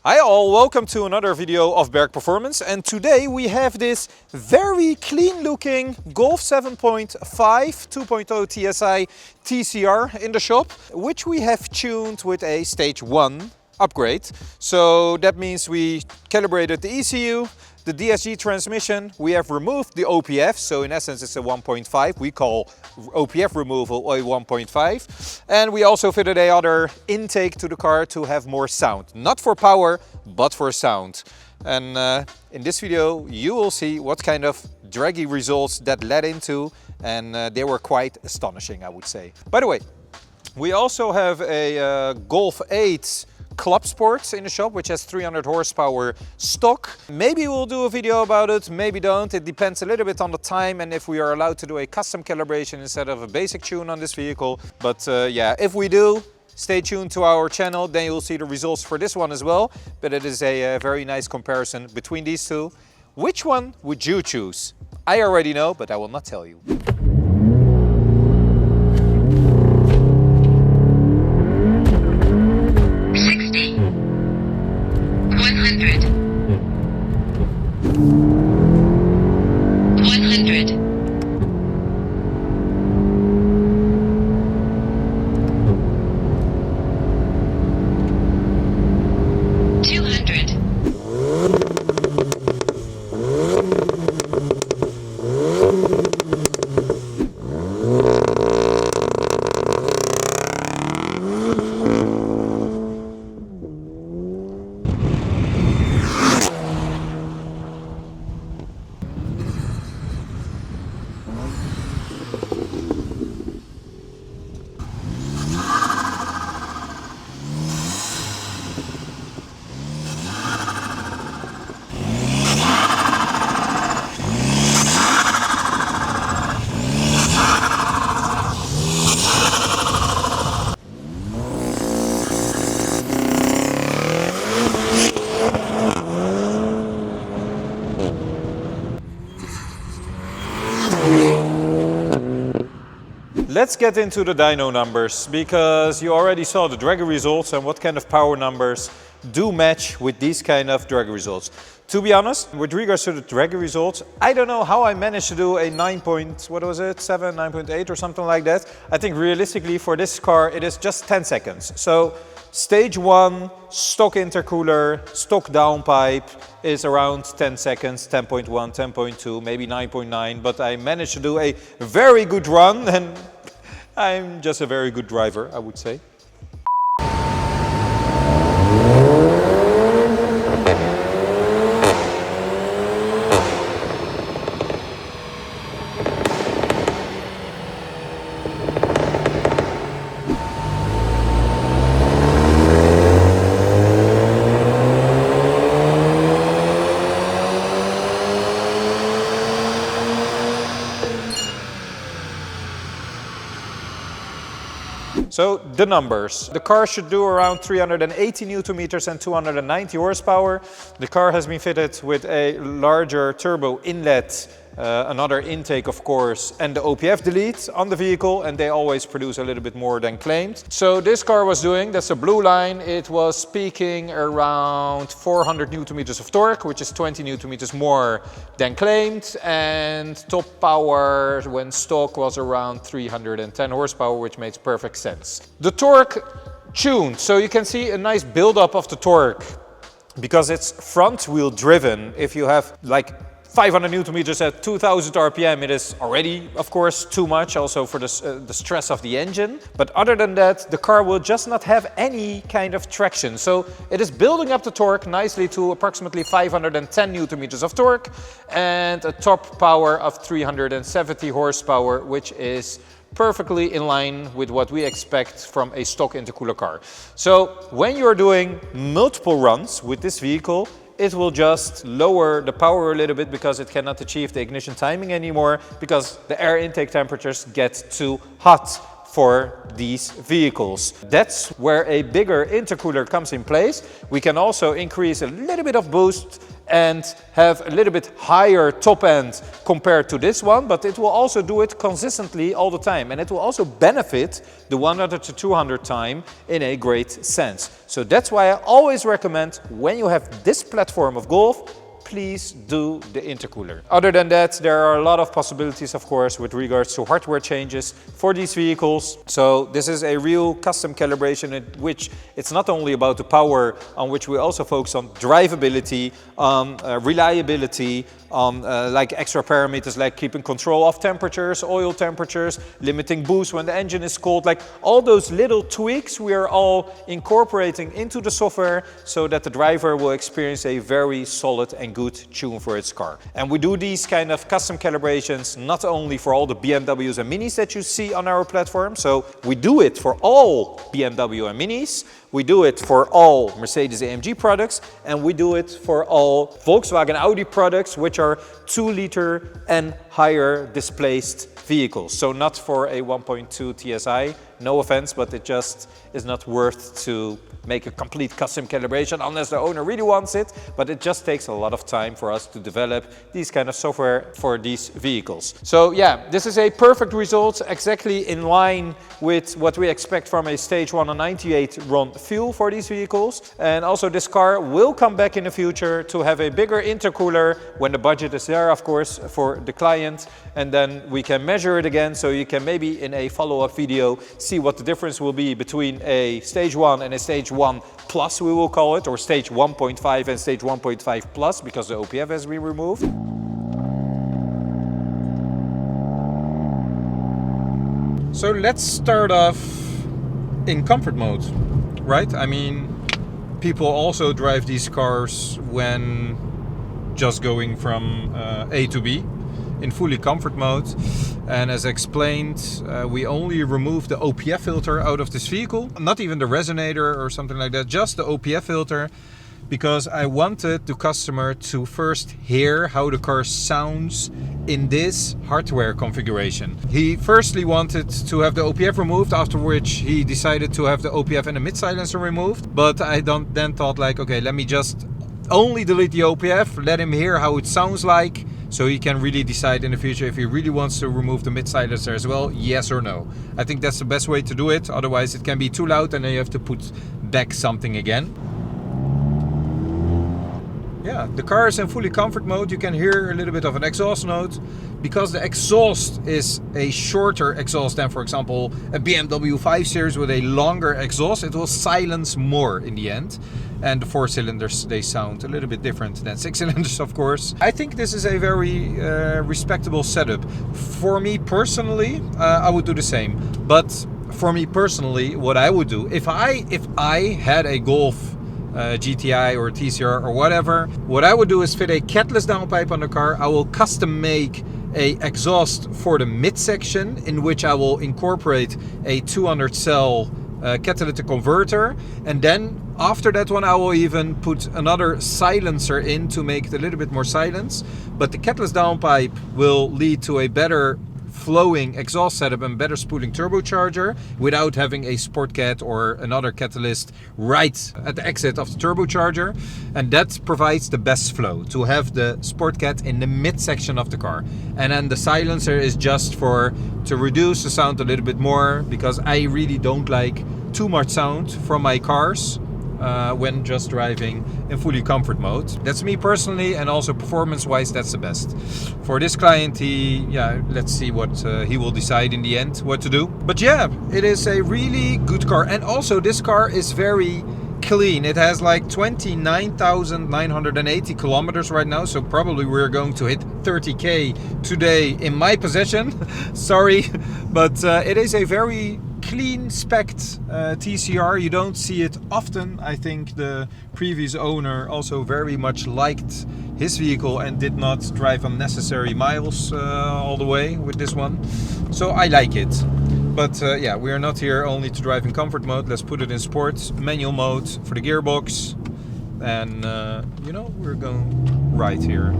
Hi all, welcome to another video of BERKPerformance, and today we have this very clean looking Golf 7.5 2.0 TSI TCR in the shop, which we have tuned with a stage 1 upgrade. So that means we calibrated the ECU, the DSG transmission, we have removed the OPF, so in essence it's a 1.5, we call OPF removal a 1.5, and we also fitted a other intake to the car to have more sound, not for power but for sound. And in this video you will see what kind of Dragy results that led into, and they were quite astonishing, I would say. By the way, we also have a Golf 8 Club Sports in the shop, which has 300 horsepower stock. Maybe we'll do a video about it, maybe don't. It depends a little bit on the time and if we are allowed to do a custom calibration instead of a basic tune on this vehicle. But yeah, if we do, stay tuned to our channel, then you'll see the results for this one as well. But it is a very nice comparison between these two. Which one would you choose? I already know, but I will not tell you. 'Let's get into the dyno numbers, because you already saw the Dragy results and what kind of power numbers do match with these kind of Dragy results. To be honest, with regards to the Dragy results, I don't know how I managed to do a 9.7, 9.8 or something like that. I think realistically for this car it is just 10 seconds. So stage 1, stock intercooler, stock downpipe is around 10 seconds, 10.1, 10.2, maybe 9.9, but I managed to do a very good run, and I'm just a very good driver, I would say. So the numbers. The car should do around 380 Newton meters and 290 horsepower. The car has been fitted with a larger turbo inlet, another intake of course, and the OPF delete on the vehicle, and they always produce a little bit more than claimed. So this car was doing, that's a blue line, it was peaking around 400 Newton meters of torque, which is 20 Newton meters more than claimed, and top power when stock was around 310 horsepower, which makes perfect sense. The torque tuned, so you can see a nice buildup of the torque because it's front wheel driven. If you have like 500 Newton meters at 2000 RPM, it is already, of course, too much, also for the stress of the engine. But other than that, the car will just not have any kind of traction. So it is building up the torque nicely to approximately 510 Newton meters of torque and a top power of 370 horsepower, which is perfectly in line with what we expect from a stock intercooler car. So when you're doing multiple runs with this vehicle, it will just lower the power a little bit because it cannot achieve the ignition timing anymore, because the air intake temperatures get too hot for these vehicles. That's where a bigger intercooler comes in place. We can also increase a little bit of boost and have a little bit higher top end compared to this one, but it will also do it consistently all the time, and it will also benefit the 100 to 200 time in a great sense. So that's why I always recommend, when you have this platform of Golf, please do the intercooler. Other than that, there are a lot of possibilities, of course, with regards to hardware changes for these vehicles. So this is a real custom calibration in which it's not only about the power, on which we also focus on drivability, on reliability, on like extra parameters like keeping control of temperatures, oil temperatures, limiting boost when the engine is cold. Like all those little tweaks we are all incorporating into the software so that the driver will experience a very solid and good tune for its car. And we do these kind of custom calibrations not only for all the BMWs and Minis that you see on our platform. So we do it for all BMW and Minis. We do it for all Mercedes-AMG products, and we do it for all Volkswagen Audi products, which are 2-liter and higher displaced vehicles. So not for a 1.2 TSI, no offense, but it just is not worth to make a complete custom calibration unless the owner really wants it, but it just takes a lot of time for us to develop these kind of software for these vehicles. So yeah, this is a perfect result, exactly in line with what we expect from a stage 1 and 98 run fuel for these vehicles. And also this car will come back in the future to have a bigger intercooler when the budget is there, of course, for the client, and then we can measure it again, so you can maybe in a follow-up video see what the difference will be between a stage 1 and a stage 1 plus, we will call it, or stage 1.5 and stage 1.5 plus, because the OPF has been removed. So let's start off in comfort mode, right? I mean, people also drive these cars when just going from A to B in fully comfort mode. And as explained, we only removed the OPF filter out of this vehicle, not even the resonator or something like that, just the OPF filter, because I wanted the customer to first hear how the car sounds in this hardware configuration. He firstly wanted to have the OPF removed, after which he decided to have the OPF and the mid silencer removed. But I then thought like, okay, let me just only delete the OPF, let him hear how it sounds like, so he can really decide in the future if he really wants to remove the mid silencer as well, yes or no. I think that's the best way to do it, otherwise it can be too loud and then you have to put back something again. Yeah, the car is in fully comfort mode. You can hear a little bit of an exhaust note. Because the exhaust is a shorter exhaust than, for example, a BMW 5 Series with a longer exhaust, it will silence more in the end. And the 4 cylinders, they sound a little bit different than 6 cylinders, of course. I think this is a very respectable setup. For me personally, I would do the same. But for me personally, what I would do, if I had a Golf GTI or TCR or whatever, what I would do is fit a catless downpipe on the car. I will custom make a exhaust for the midsection, in which I will incorporate a 200 cell catalytic converter, and then after that one I will even put another silencer in to make it a little bit more silence. But the catless downpipe will lead to a better flowing exhaust setup and better spooling turbocharger without having a sport cat or another catalyst right at the exit of the turbocharger, and that provides the best flow, to have the sport cat in the midsection of the car. And then the silencer is just to reduce the sound a little bit more, because I really don't like too much sound from my cars when just driving in fully comfort mode. That's me personally, and also performance wise that's the best. For this client, let's see what he will decide in the end what to do. But yeah, it is a really good car, and also this car is very clean. It has like 29,980 kilometers right now, so probably we're going to hit 30k today in my possession. Sorry, but it is a very clean spec'd TCR. You don't see it often. I think the previous owner also very much liked his vehicle and did not drive unnecessary miles all the way with this one. So I like it. But yeah, we are not here only to drive in comfort mode. Let's put it in sport, manual mode for the gearbox. And you know, we're going right here.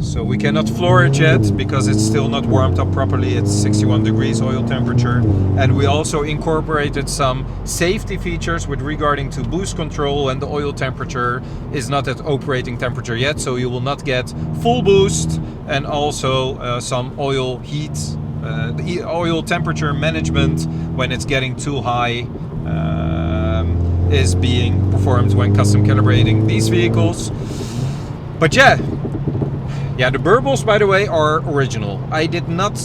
So we cannot floor it yet because it's still not warmed up properly. It's 61 degrees oil temperature. And we also incorporated some safety features with regarding to boost control, and the oil temperature is not at operating temperature yet. So you will not get full boost, and also some oil heat, the oil temperature management when it's getting too high is being performed when custom calibrating these vehicles. But yeah, the burbles, by the way, are original. I did not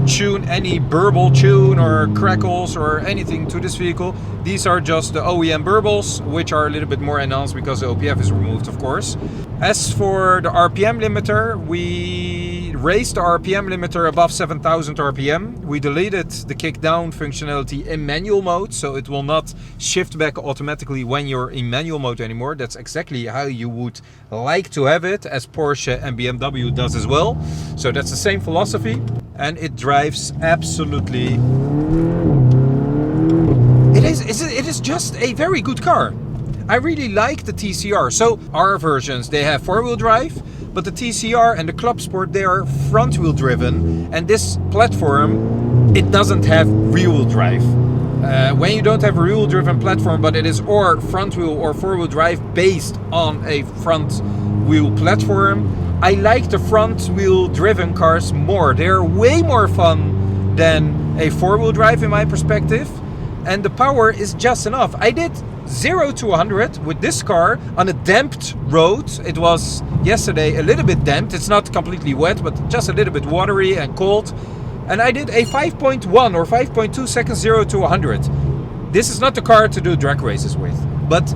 tune any burble tune or crackles or anything to this vehicle. These are just the OEM burbles, which are a little bit more enhanced because the OPF is removed, of course. As for the RPM limiter, we raised the RPM limiter above 7,000 RPM. We deleted the kick down functionality in manual mode, so it will not shift back automatically when you're in manual mode anymore. That's exactly how you would like to have it, as Porsche and BMW does as well. So that's the same philosophy, and it drives absolutely... It is just a very good car. I really like the TCR. So our versions, they have four-wheel drive, but the TCR and the Club Sport, they are front-wheel driven. And this platform, it doesn't have rear-wheel drive. When you don't have a rear-wheel driven platform, but it is or front-wheel or four-wheel drive based on a front-wheel platform, I like the front-wheel driven cars more. They're way more fun than a four-wheel drive in my perspective. And the power is just enough. I did 0 to 100 with this car on a damped road. It was yesterday a little bit damped. It's not completely wet, but just a little bit watery and cold. And I did a 5.1 or 5.2 seconds 0 to 100. This is not the car to do drag races with, but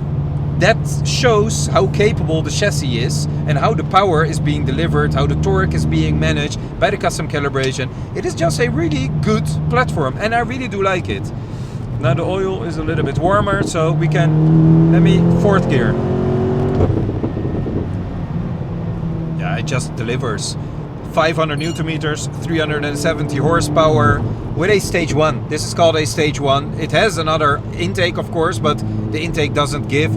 that shows how capable the chassis is and how the power is being delivered, how the torque is being managed by the custom calibration. It is just a really good platform, and I really do like it. Now the oil is a little bit warmer, so we can, let me, fourth gear. Yeah, it just delivers 500 Newton meters, 370 horsepower with a stage 1. This is called a stage 1. It has another intake, of course, but the intake doesn't give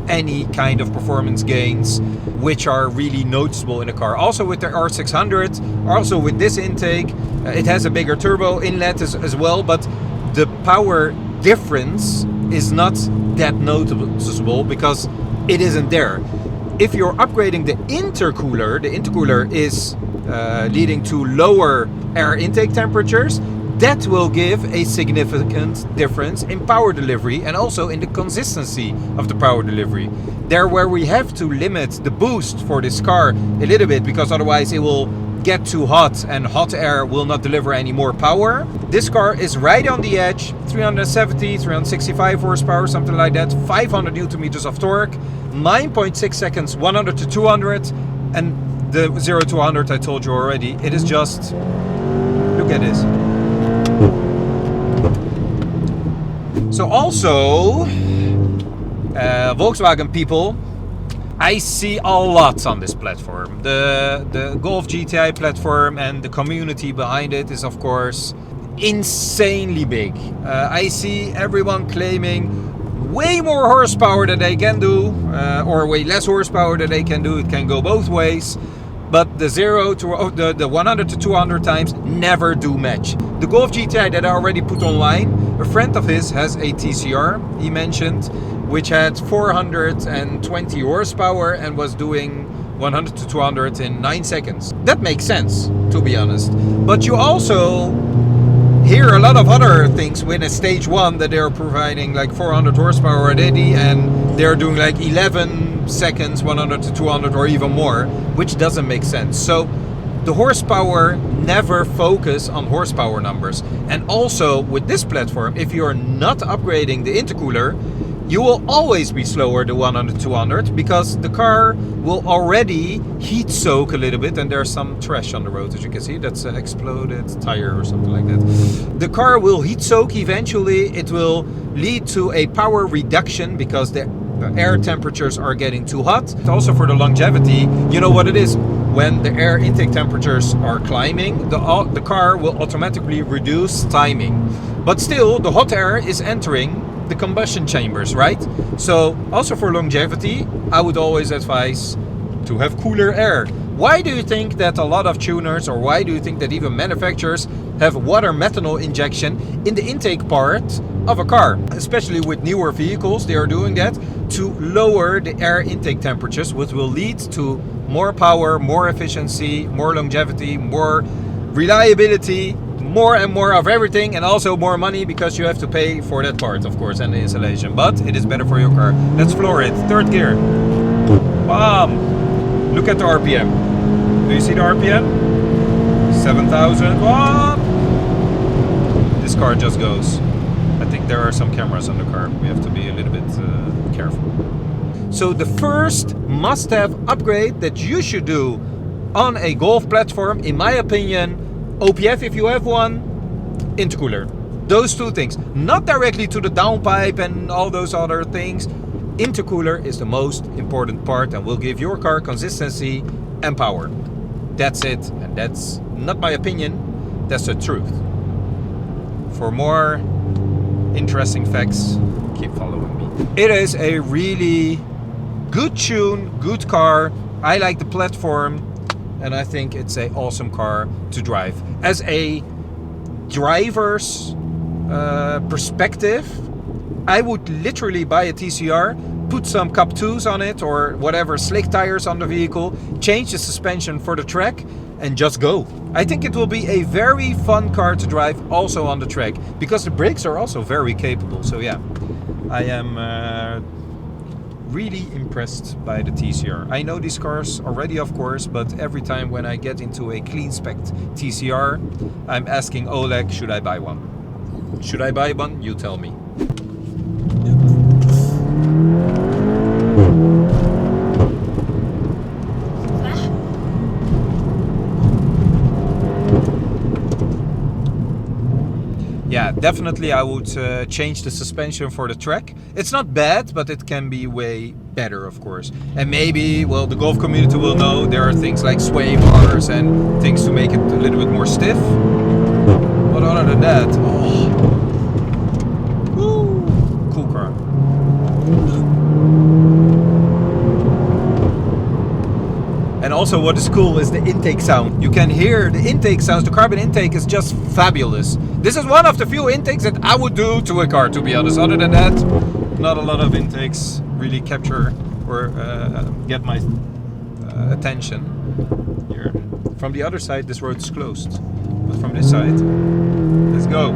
any kind of performance gains which are really noticeable in the car. Also with the R600, also with this intake, it has a bigger turbo inlet as well, but the power difference is not that noticeable because it isn't there. If you're upgrading the intercooler is leading to lower air intake temperatures. That will give a significant difference in power delivery and also in the consistency of the power delivery. There where we have to limit the boost for this car a little bit because otherwise it will get too hot and hot air will not deliver any more power. This car is right on the edge, 370, 365 horsepower, something like that, 500 Newton meters of torque, 9.6 seconds, 100 to 200, and the 0 to 100 I told you already. It is just, look at this. So also, Volkswagen people, I see a lot on this platform. The Golf GTI platform and the community behind it is of course insanely big. I see everyone claiming way more horsepower than they can do, or way less horsepower than they can do. It can go both ways. But the 0 to the 100 to 200 times never do match. The Golf GTI that I already put online, a friend of his has a TCR, he mentioned, which had 420 horsepower and was doing 100 to 200 in 9 seconds. That makes sense, to be honest. But you also hear a lot of other things with a stage 1 that they're providing like 400 horsepower already and they're doing like 11 seconds, 100 to 200 or even more, which doesn't make sense. So the horsepower never focus on horsepower numbers. And also with this platform, if you're not upgrading the intercooler, you will always be slower than 100 to 200 because the car will already heat soak a little bit, and there's some trash on the road as you can see. That's an exploded tire or something like that. The car will heat soak eventually. It will lead to a power reduction because the air temperatures are getting too hot. Also for the longevity, you know what it is. When the air intake temperatures are climbing, the car will automatically reduce timing. But still, the hot air is entering the combustion chambers, right? So also for longevity, I would always advise to have cooler air. Why do you think that a lot of tuners, or why do you think that even manufacturers have water methanol injection in the intake part of a car? Especially with newer vehicles, they are doing that to lower the air intake temperatures, which will lead to more power, more efficiency, more longevity, more reliability, more and more of everything, and also more money because you have to pay for that part, of course, and the installation. But it is better for your car. Let's floor it. Third gear. Bam! Look at the RPM. Do you see the RPM? 7,000. What? This car just goes. I think there are some cameras on the car. We have to be a little bit careful. So the first must-have upgrade that you should do on a Golf platform, in my opinion, OPF if you have one, intercooler. Those two things. Not directly to the downpipe and all those other things. Intercooler is the most important part and will give your car consistency and power. That's it, and that's not my opinion, that's the truth. For more interesting facts, keep following me. It is a really good tune, good car. I like the platform, and I think it's an awesome car to drive. As a driver's perspective, I would literally buy a TCR, put some Cup 2s on it or whatever, slick tires on the vehicle, change the suspension for the track and just go. I think it will be a very fun car to drive also on the track because the brakes are also very capable. So yeah, I am really impressed by the TCR. I know these cars already, of course, but every time when I get into a clean spec TCR, I'm asking Oleg, should I buy one? Should I buy one? You tell me. Yeah, definitely I would change the suspension for the track. It's not bad, but it can be way better, of course. And maybe, well, the Golf community will know there are things like sway bars and things to make it a little bit more stiff. But other than that, oh, woo, cool car. And also what is cool is the intake sound. You can hear the intake sounds. The carbon intake is just fabulous. This is one of the few intakes that I would do to a car, to be honest. Other than that, not a lot of intakes really capture or get my attention here. From the other side, this road is closed. But from this side, let's go.